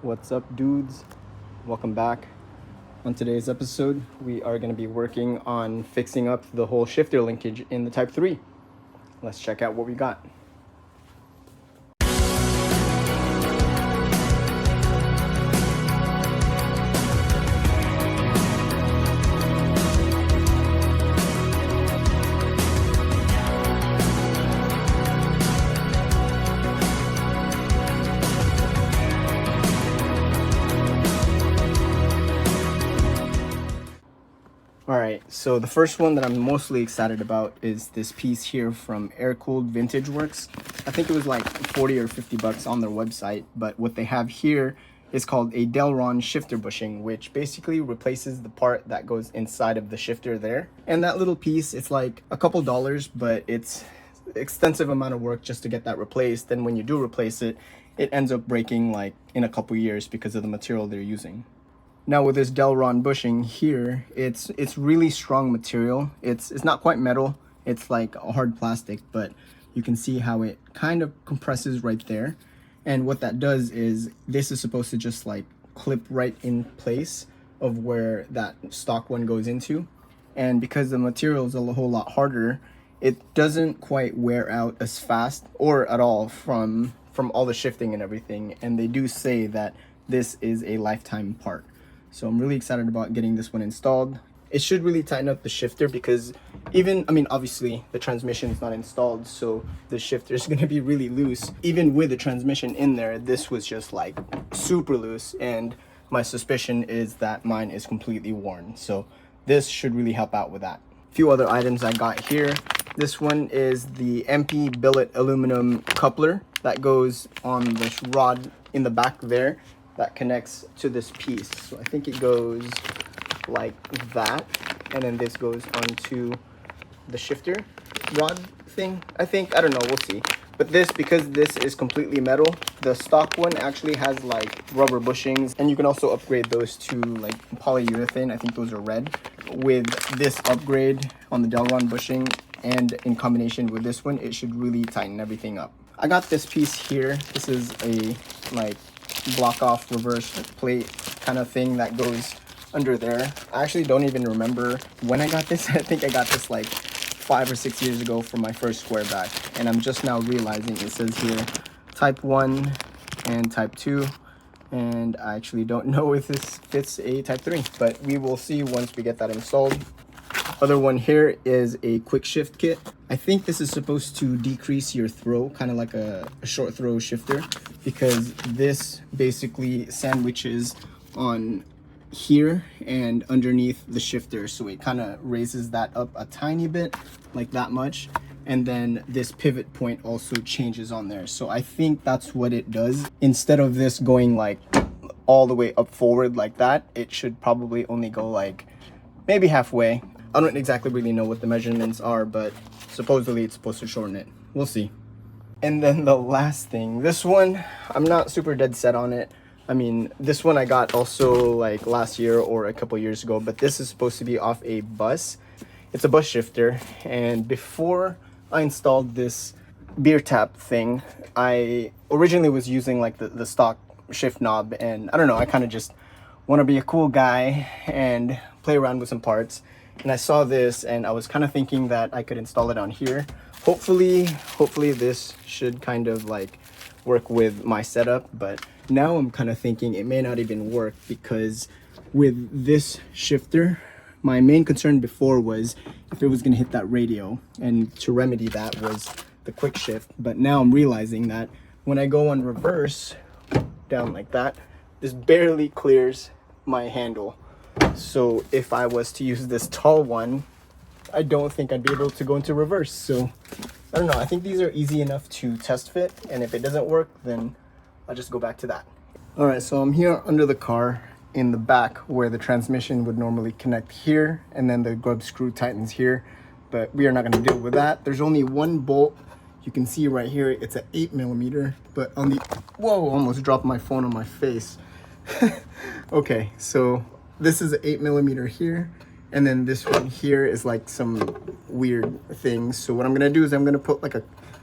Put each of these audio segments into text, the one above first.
What's up, dudes? Welcome back. On today's episode, we are going to be working on fixing up the whole shifter linkage in the Type 3. Let's check out what we got. Alright, so the first one that I'm mostly excited about is this piece here from Air Cooled Vintage Works. I think it was like 40 or 50 bucks on their website, but what they have here is called a Delron shifter bushing, which basically replaces the part that goes inside of the shifter there. And that little piece, it's like a couple dollars, but it's extensive amount of work just to get that replaced. And when you do replace it, it ends up breaking like in a couple years because of the material they're using. Now with this Delron bushing here, it's really strong material. It's not quite metal, it's like a hard plastic, but you can see how it kind of compresses right there. And what that does is this is supposed to just like clip right in place of where that stock one goes into. And because the material is a whole lot harder, it doesn't quite wear out as fast or at all from all the shifting and everything. And they do say that this is a lifetime part. So I'm really excited about getting this one installed. It should really tighten up the shifter because obviously the transmission is not installed, so the shifter is going to be really loose. Even with the transmission in there, this was just like super loose, and my suspicion is that mine is completely worn. So this should really help out with that. A few other items I got here. This one is the EMPI billet aluminum coupler that goes on this rod in the back there that connects to this piece. So I think it goes like that, and then this goes onto the shifter rod thing. I don't know, we'll see. But because this is completely metal, the stock one actually has like rubber bushings, and you can also upgrade those to like polyurethane. I think those are red. With this upgrade on the Delron bushing and in combination with this one, it should really tighten everything up. I got this piece here. This is a like block off reverse plate kind of thing that goes under there. I actually don't even remember when I got this. I think I got this like 5 or 6 years ago for my first Squareback, and I'm just now realizing it says here type 1 and type 2, and I actually don't know if this fits a type 3, but we will see once we get that installed. Other one here is a quick shift kit. I think this is supposed to decrease your throw, kind of like a short throw shifter, because this basically sandwiches on here and underneath the shifter, so it kind of raises that up a tiny bit, like that much, and then this pivot point also changes on there. So I think that's what it does. Instead of this going like all the way up forward like that, it should probably only go like maybe halfway. I don't exactly really know what the measurements are, but supposedly it's supposed to shorten it. We'll see. And then the last thing, this one, I'm not super dead set on it. I mean, this one I got also like last year or a couple years ago, but this is supposed to be off a bus. It's a bus shifter, and before I installed this beer tap thing, I originally was using like the stock shift knob, and I don't know, I kind of just want to be a cool guy and play around with some parts. And I saw this and I was kind of thinking that I could install it on here. Hopefully this should kind of like work with my setup, but now I'm kind of thinking it may not even work, because with this shifter, my main concern before was if it was going to hit that radio, and to remedy that was the quick shift. But now I'm realizing that when I go on reverse down like that, this barely clears my handle. So if I was to use this tall one, I don't think I'd be able to go into reverse. So I don't know, I think these are easy enough to test fit, and if it doesn't work, then I'll just go back to that. All right, so I'm here under the car in the back where the transmission would normally connect here, and then the grub screw tightens here, but we are not going to deal with that. There's only one bolt. You can see right here, it's an 8mm, but on the, whoa, almost dropped my phone on my face. Okay, so this is an 8mm here, and then this one here is like some weird things. So what I'm gonna do is I'm gonna put like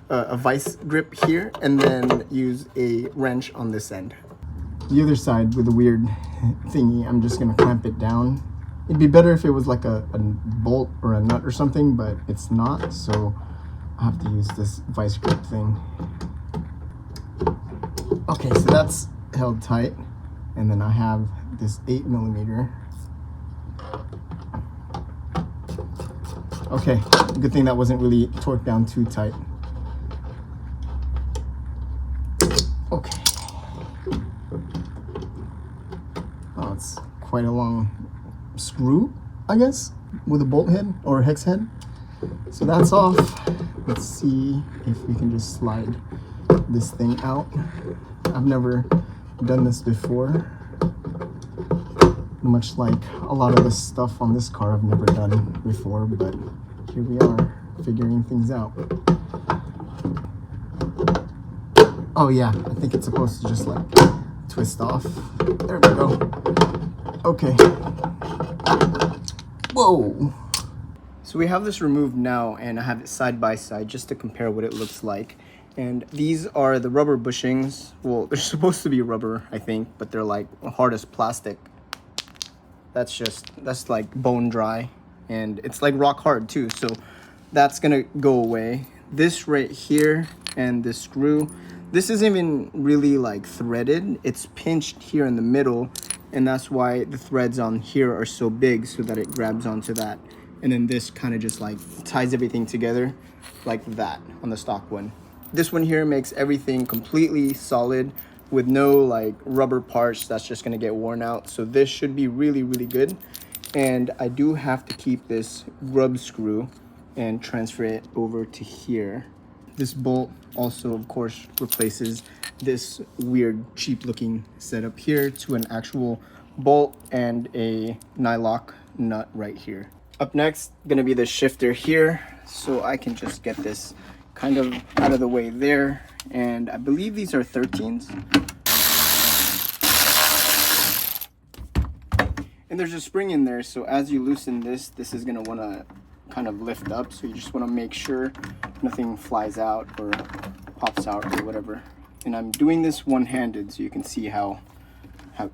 a vice grip here, and then use a wrench on this end. the other side with the weird thingy, I'm just gonna clamp it down. It'd be better if it was like a bolt or a nut or something, but it's not, so I have to use this vice grip thing. Okay, so that's held tight, and then I have this 8mm. Okay, good thing that wasn't really torqued down too tight. Okay. Oh, it's quite a long screw, I guess, with a bolt head or hex head. So that's off. Let's see if we can just slide this thing out. I've never done this before. Much like a lot of the stuff on this car I've never done before, but here we are figuring things out. Oh yeah, I think it's supposed to just like twist off. There we go. Okay. Whoa. So we have this removed now, and I have it side by side just to compare what it looks like. And these are the rubber bushings. Well, they're supposed to be rubber, I think, but they're like hard as plastic. That's like bone dry, and it's like rock hard too, so that's gonna go away. This right here and this screw, this isn't even really like threaded, it's pinched here in the middle, and that's why the threads on here are so big, so that it grabs onto that. And then this kind of just like ties everything together like that on the stock one. This one here makes everything completely solid with no like rubber parts that's just gonna get worn out. So this should be really, really good. And I do have to keep this grub screw and transfer it over to here. This bolt also, of course, replaces this weird, cheap looking setup here to an actual bolt and a nylock nut right here. Up next, gonna be the shifter here. So I can just get this kind of out of the way there. And I believe these are 13s. And there's a spring in there, so as you loosen this, this is gonna wanna kind of lift up. So you just wanna make sure nothing flies out or pops out or whatever. And I'm doing this one-handed so you can see how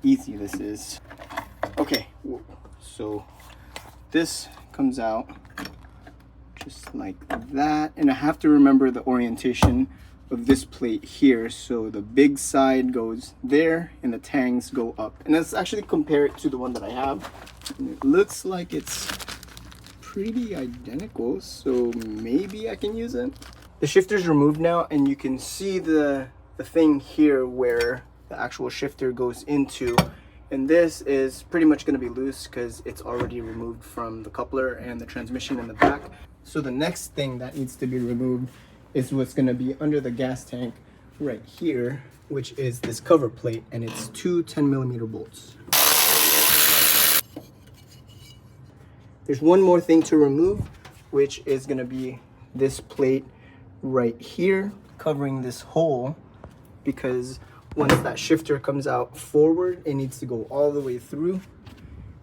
easy this is. Okay, so this comes out just like that. And I have to remember the orientation of this plate here, so the big side goes there and the tangs go up. And let's actually compare it to the one that I have, and it looks like it's pretty identical, so maybe I can use it. The shifter's removed now, and you can see the thing here where the actual shifter goes into, and this is pretty much going to be loose because it's already removed from the coupler and the transmission in the back. So the next thing that needs to be removed is what's going to be under the gas tank right here, which is this cover plate, and it's two 10mm bolts. There's one more thing to remove, which is going to be this plate right here covering this hole, because once that shifter comes out forward, it needs to go all the way through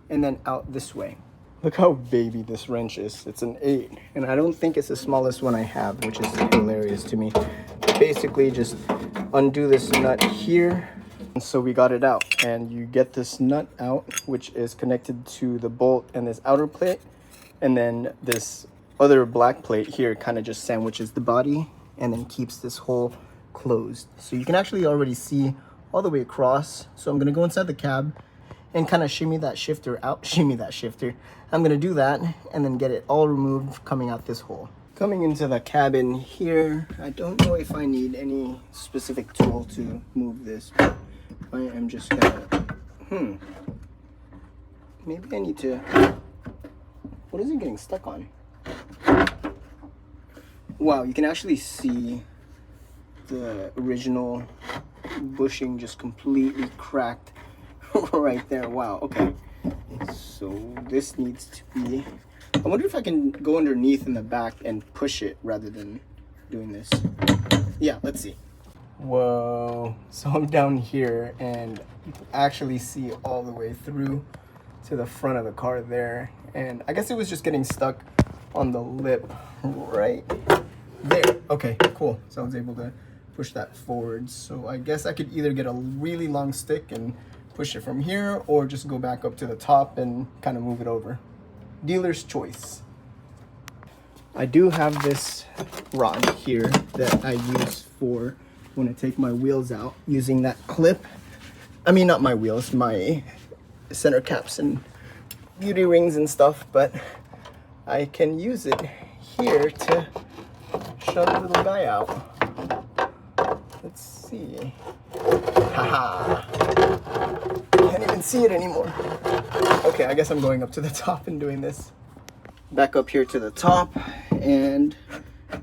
and then out this way. Look how baby this wrench is. It's an 8, and I don't think it's the smallest one I have, which is hilarious to me. Basically, just undo this nut here, and so we got it out. And you get this nut out, which is connected to the bolt and this outer plate, and then this other black plate here kind of just sandwiches the body and then keeps this hole closed. So you can actually already see all the way across. So I'm gonna go inside the cab and kind of shimmy that shifter out. Shimmy that shifter. I'm gonna do that and then get it all removed coming out this hole. Coming into the cabin here, I don't know if I need any specific tool to move this, but I am just gonna, maybe I need to, what is it getting stuck on? Wow, you can actually see the original bushing just completely cracked right there. Wow, okay. So this needs to be, I wonder if I can go underneath in the back and push it rather than doing this. Yeah, let's see. Whoa, so I'm down here and you can actually see all the way through to the front of the car there. And I guess it was just getting stuck on the lip right there. Okay, cool. So I was able to push that forward. So I guess I could either get a really long stick and push it from here, or just go back up to the top and kind of move it over. Dealer's choice. I do have this rod here that I use for when I take my wheels out, using that clip. I mean, not my wheels, my center caps and beauty rings and stuff, but I can use it here to shove the little guy out. Let's see. Haha. Can't even see it anymore. Okay, I guess I'm going up to the top and doing this. Back up here to the top, and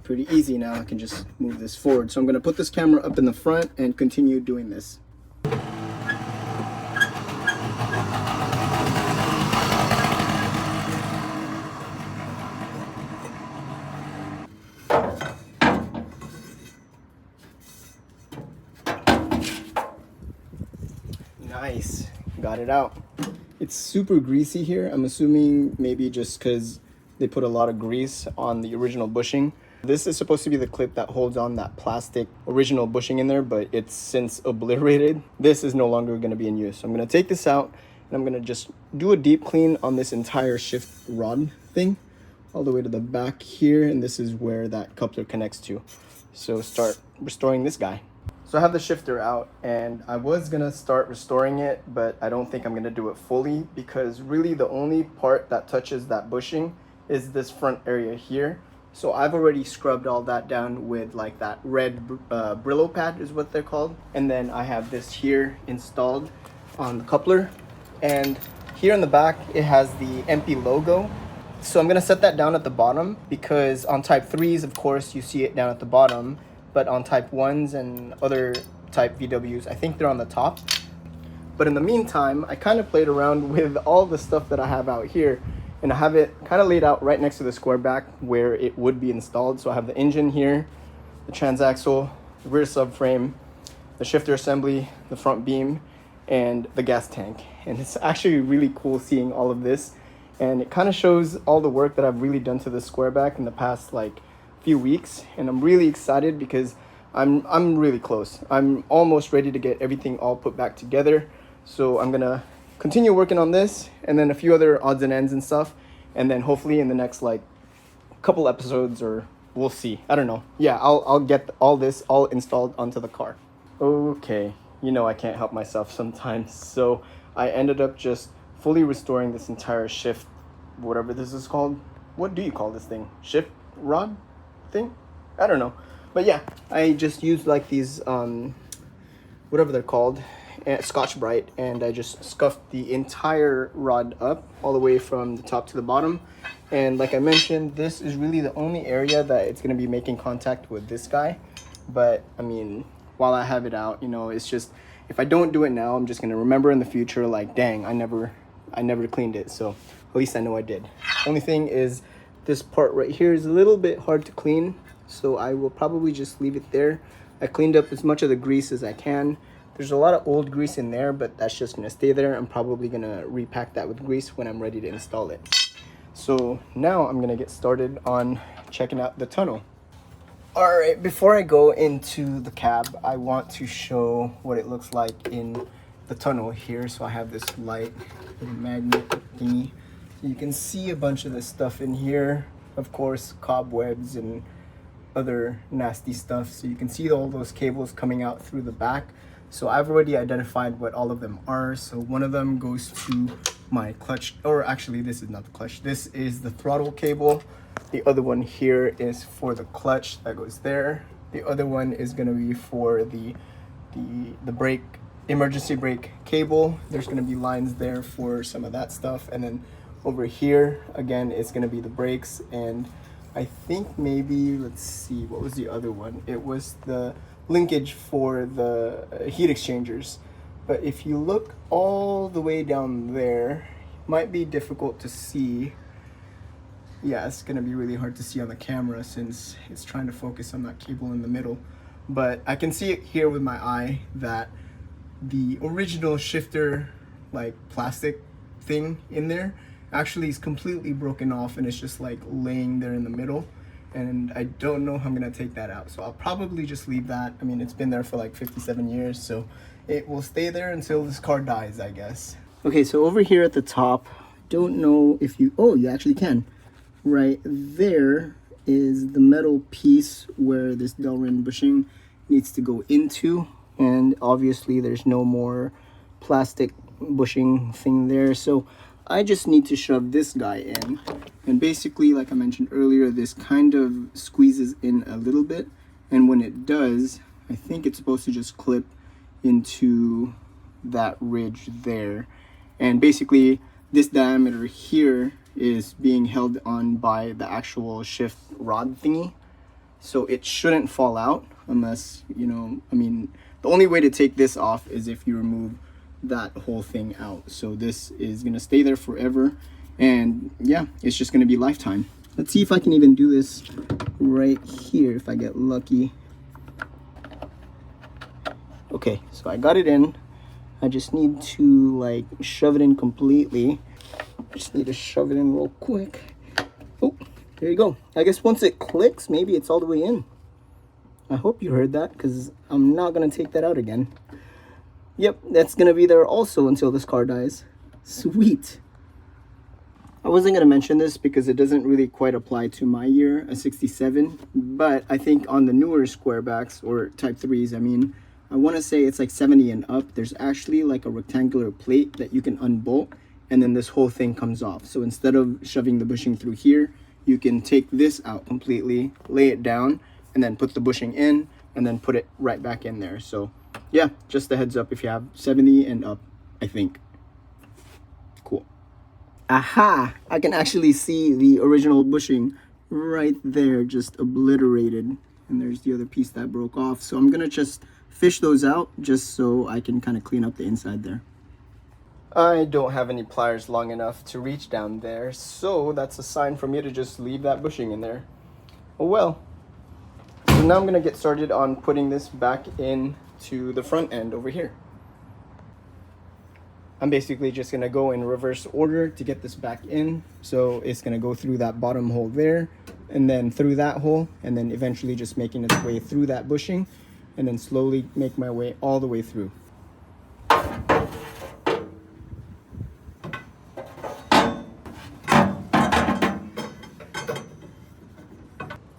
pretty easy now. I can just move this forward. So I'm gonna put this camera up in the front and continue doing this. Nice, got it out. It's super greasy here. I'm assuming maybe just because they put a lot of grease on the original bushing. This is supposed to be the clip that holds on that plastic original bushing in there, but it's since obliterated. This is no longer going to be in use. So I'm going to take this out and I'm going to just do a deep clean on this entire shift rod thing all the way to the back here, and this is where that coupler connects to. So start restoring this guy. So I have the shifter out, and I was gonna start restoring it, but I don't think I'm gonna do it fully, because really the only part that touches that bushing is this front area here. So I've already scrubbed all that down with like that red Brillo pad is what they're called. And then I have this here installed on the coupler, and here in the back it has the EMPI logo. So I'm gonna set that down at the bottom, because on type 3s, of course, you see it down at the bottom, but on type 1s and other type VWs, I think they're on the top. But in the meantime, I kind of played around with all the stuff that I have out here, and I have it kind of laid out right next to the Squareback where it would be installed. So I have the engine here, the transaxle, the rear subframe, the shifter assembly, the front beam, and the gas tank. And it's actually really cool seeing all of this, and it kind of shows all the work that I've really done to the Squareback in the past like few weeks, and I'm really excited because I'm really close. I'm almost ready to get everything all put back together. So I'm gonna continue working on this, and then a few other odds and ends and stuff, and then hopefully in the next like couple episodes, or we'll see, I don't know. Yeah, I'll get all this all installed onto the car. Okay, you know I can't help myself sometimes, so I ended up just fully restoring this entire shift, whatever this is called. What do you call this thing? Shift rod thing? I don't know. But yeah, I just used like these whatever they're called, Scotch Brite, and I just scuffed the entire rod up all the way from the top to the bottom. And like I mentioned, this is really the only area that it's going to be making contact with this guy. But I mean, while I have it out, you know, it's just, if I don't do it now, I'm just going to remember in the future like, dang, I never cleaned it. So at least I know I did. Only thing is, this part right here is a little bit hard to clean, so I will probably just leave it there. I cleaned up as much of the grease as I can. There's a lot of old grease in there, but that's just gonna stay there. I'm probably gonna repack that with grease when I'm ready to install it. So now I'm gonna get started on checking out the tunnel. All right, before I go into the cab, I want to show what it looks like in the tunnel here. So I have this light, magnet thingy. You can see a bunch of this stuff in here, of course, cobwebs and other nasty stuff. So you can see all those cables coming out through the back. So I've already identified what all of them are. So one of them goes to my clutch, or actually this is not the clutch, this is the throttle cable. The other one here is for the clutch that goes there. The other one is gonna be for the brake, emergency brake cable. There's gonna be lines there for some of that stuff. And then over here, again, it's gonna be the brakes, and I think maybe, let's see, what was the other one? It was the linkage for the heat exchangers. But if you look all the way down there, it might be difficult to see. Yeah, it's gonna be really hard to see on the camera since it's trying to focus on that cable in the middle. But I can see it here with my eye that the original shifter, like plastic thing in there, actually is completely broken off, and it's just like laying there in the middle. and I don't know how I'm gonna take that out. So I'll probably just leave that. I mean, it's been there for like 57 years, so it will stay there until this car dies, I guess. Okay, so over here at the top, don't know if you, oh, you actually can. Right there is the metal piece where this Delrin bushing needs to go into, and obviously there's no more plastic bushing thing there, so I just need to shove this guy in, and basically, like I mentioned earlier, this kind of squeezes in a little bit, and when it does, I think it's supposed to just clip into that ridge there, and basically this diameter here is being held on by the actual shift rod thingy, so it shouldn't fall out unless, you know, I mean, the only way to take this off is if you remove that whole thing out. So this is gonna stay there forever, and yeah, it's just gonna be lifetime. Let's see if I can even do this right here if I get lucky. Okay, so I got it in. I just need to like shove it in completely. Just need to shove it in real quick. Oh, there you go. I guess once it clicks, maybe it's all the way in. I hope you heard that, because I'm not gonna take that out again. Yep, that's gonna be there also until this car dies. Sweet. I wasn't gonna mention this because it doesn't really quite apply to my year, a 67, but I think on the newer Squarebacks, or Type 3s, I mean, I wanna say it's like 70 and up, there's actually like a rectangular plate that you can unbolt, and then this whole thing comes off. So instead of shoving the bushing through here, you can take this out completely, lay it down, and then put the bushing in, and then put it right back in there. So yeah, just a heads up if you have 70 and up, I think. Cool. Aha! I can actually see the original bushing right there, just obliterated. And there's the other piece that broke off. So I'm gonna just fish those out just so I can kind of clean up the inside there. I don't have any pliers long enough to reach down there, so that's a sign for me to just leave that bushing in there. Oh well. So now I'm gonna get started on putting this back in to the front end over here. I'm basically just gonna go in reverse order to get this back in. So it's gonna go through that bottom hole there, and then through that hole, and then eventually just making its way through that bushing, and then slowly make my way all the way through.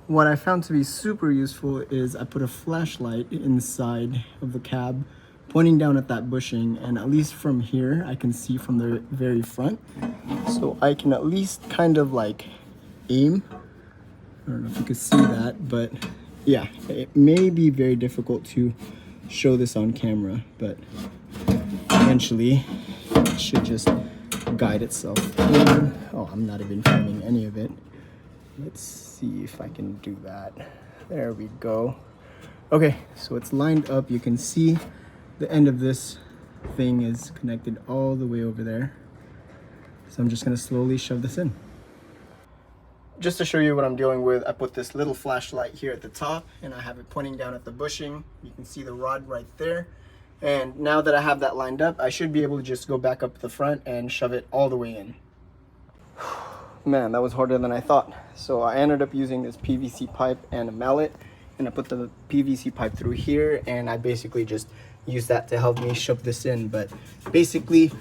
What I found to be super useful is I put a flashlight inside of the cab pointing down at that bushing, and at least from here I can see from the very front, so I can at least kind of like aim. I don't know if you can see that, but yeah, it may be very difficult to show this on camera, but eventually it should just guide itself in. Oh, I'm not even filming any of it. Let's see if I can do that. There we go. Okay, so it's lined up. You can see the end of this thing is connected all the way over there. So I'm just gonna slowly shove this in. Just to show you what I'm dealing with, I put this little flashlight here at the top, and I have it pointing down at the bushing. You can see the rod right there. And now that I have that lined up, I should be able to just go back up the front and shove it all the way in. Man, that was harder than I thought. So I ended up using this PVC pipe and a mallet, and I put the PVC pipe through here, and I basically just used that to help me shove this in. But basically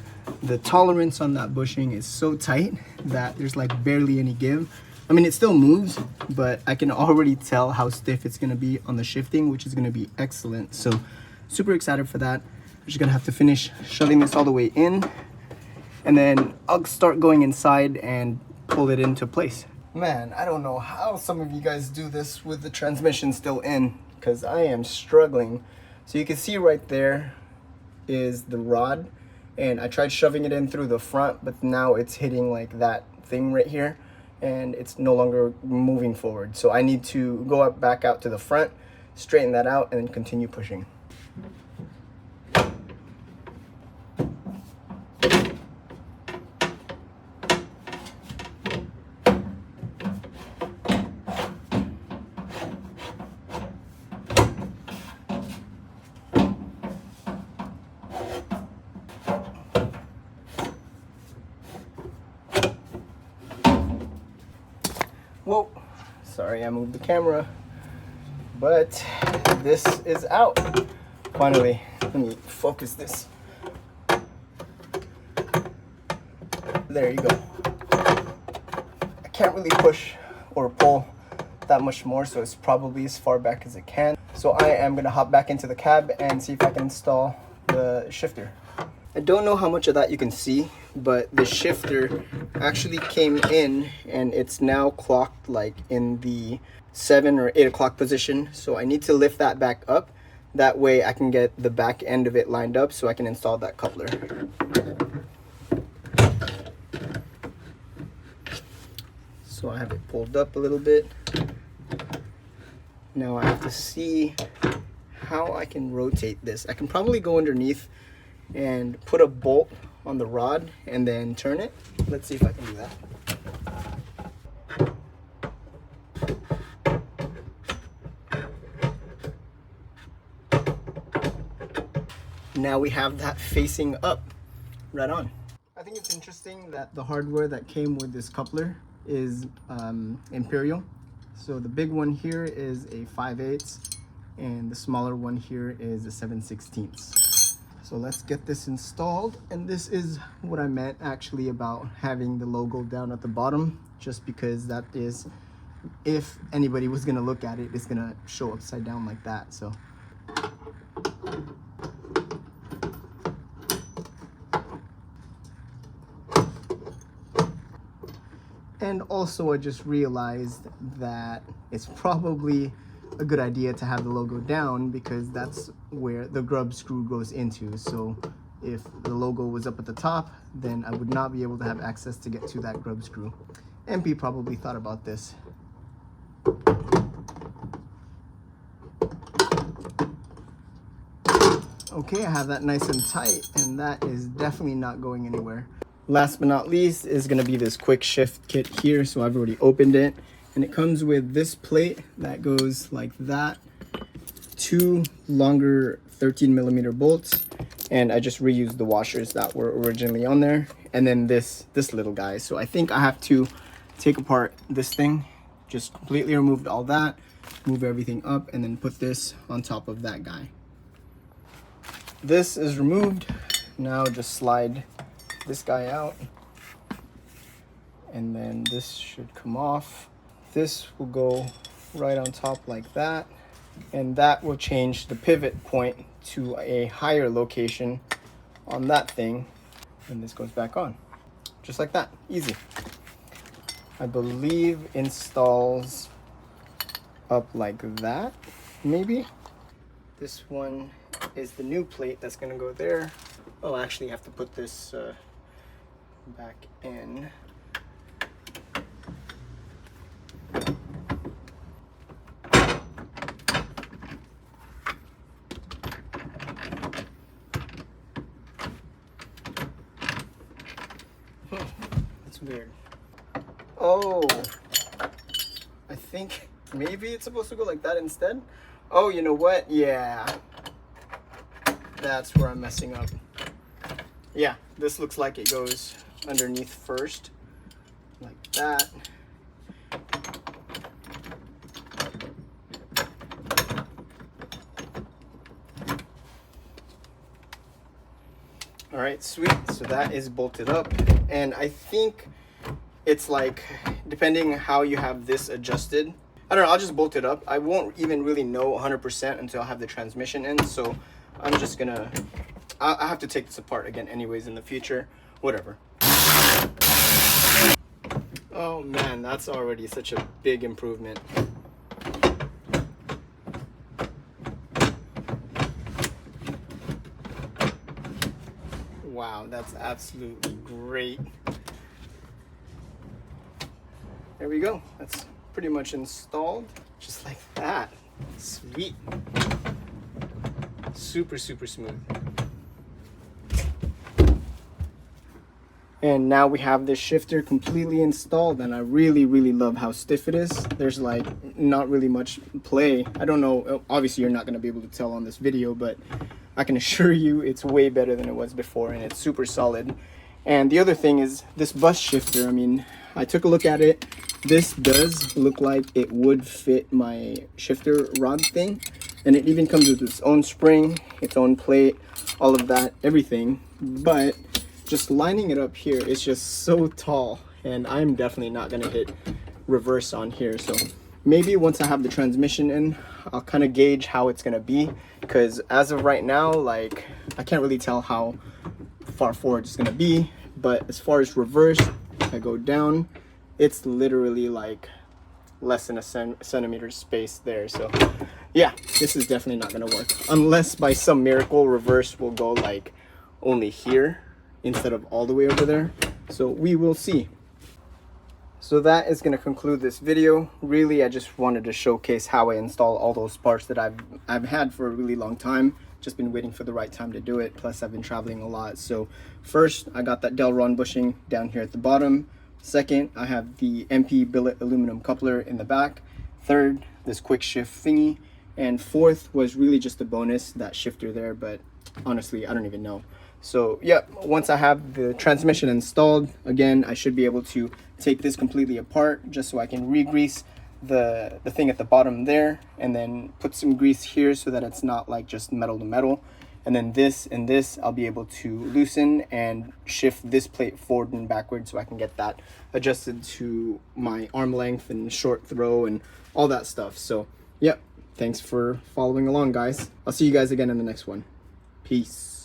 the tolerance on that bushing is so tight that there's like barely any give. I mean, it still moves, but I can already tell how stiff it's gonna be on the shifting, which is gonna be excellent. So super excited for that. I'm just gonna have to finish shoving this all the way in, and then I'll start going inside and pull it into place. Man, I don't know how some of you guys do this with the transmission still in, because I am struggling. So you can see right there is the rod, and I tried shoving it in through the front, but now it's hitting like that thing right here, and it's no longer moving forward. So I need to go up, back out to the front, straighten that out, and then continue pushing. Whoa, Sorry, I moved the camera. But this is out. Finally, let me focus this. There you go. I can't really push or pull that much more, so it's probably as far back as it can. So I am gonna hop back into the cab and see if I can install the shifter. I don't know how much of that you can see, but the shifter actually came in and it's now clocked like in the 7 or 8 o'clock position. So I need to lift that back up. That way I can get the back end of it lined up so I can install that coupler. So I have it pulled up a little bit. Now I have to see how I can rotate this. I can probably go underneath and put a bolt on the rod and then turn it. Let's see if I can do that. Now we have that facing up, right on. I think it's interesting that the hardware that came with this coupler is Imperial. So the big one here is a 5/8 and the smaller one here is a 7/16. So let's get this installed. And this is what I meant actually about having the logo down at the bottom, just because that is, if anybody was gonna look at it, it's gonna show upside down like that. So and also I just realized that it's probably a good idea to have the logo down because that's where the grub screw goes into. So if the logo was up at the top, then I would not be able to have access to get to that grub screw. EMPI probably thought about this. Okay, I have that nice and tight, and that is definitely not going anywhere. Last but not least is going to be this quick shift kit here. So I've already opened it, and it comes with this plate that goes like that, 2 longer 13mm bolts, and I just reused the washers that were originally on there, and then this little guy. So I think I have to take apart this thing, just completely remove all that, move everything up, and then put this on top of that guy. This is removed. Now just slide this guy out, and then this should come off. This will go right on top like that, and that will change the pivot point to a higher location on that thing, and this goes back on just like that. Easy. I believe installs up like that, maybe. This one is the new plate that's gonna go there. Oh, actually I have to put this back in. That's weird. Oh, I think maybe it's supposed to go like that instead. Oh, you know what? Yeah, that's where I'm messing up. Yeah, this looks like it goes underneath first, like that. All right, sweet. So that is bolted up, and I think it's like, depending how you have this adjusted, I don't know, I'll just bolt it up. I won't even really know 100% until I have the transmission in, so I'm just gonna, I have to take this apart again anyways in the future, whatever. Oh man, that's already such a big improvement. Wow, that's absolutely great. There we go. That's pretty much installed, just like that. Sweet. Super, super smooth. And now we have this shifter completely installed, and I really, really love how stiff it is. There's like not really much play. I don't know, obviously you're not gonna be able to tell on this video, but I can assure you it's way better than it was before, and it's super solid. And the other thing is this bus shifter. I mean, I took a look at it. This does look like it would fit my shifter rod thing. And it even comes with its own spring, its own plate, all of that, everything. But just lining it up here, it's just so tall. And I'm definitely not gonna hit reverse on here. So maybe once I have the transmission in, I'll kind of gauge how it's gonna be. Because as of right now, like, I can't really tell how far forward it's gonna be. But as far as reverse, I go down, it's literally like less than a centimeter space there. So yeah, this is definitely not gonna work unless by some miracle reverse will go like only here instead of all the way over there. So we will see. So that is going to conclude this video. Really, I just wanted to showcase how I install all those parts that I've had for a really long time. Just been waiting for the right time to do it. Plus, I've been traveling a lot. So first, I got that Delron Bushing down here at the bottom. Second, I have the EMPI Billet aluminum coupler in the back. Third, this quick shift thingy. And fourth was really just a bonus, that shifter there. But honestly, I don't even know. So yeah, once I have the transmission installed, again, I should be able to take this completely apart just so I can re-grease the thing at the bottom there, and then put some grease here so that it's not like just metal to metal. And then this and this I'll be able to loosen and shift this plate forward and backward so I can get that adjusted to my arm length and short throw and all that stuff. So yeah, thanks for following along, guys. I'll see you guys again in the next one. Peace.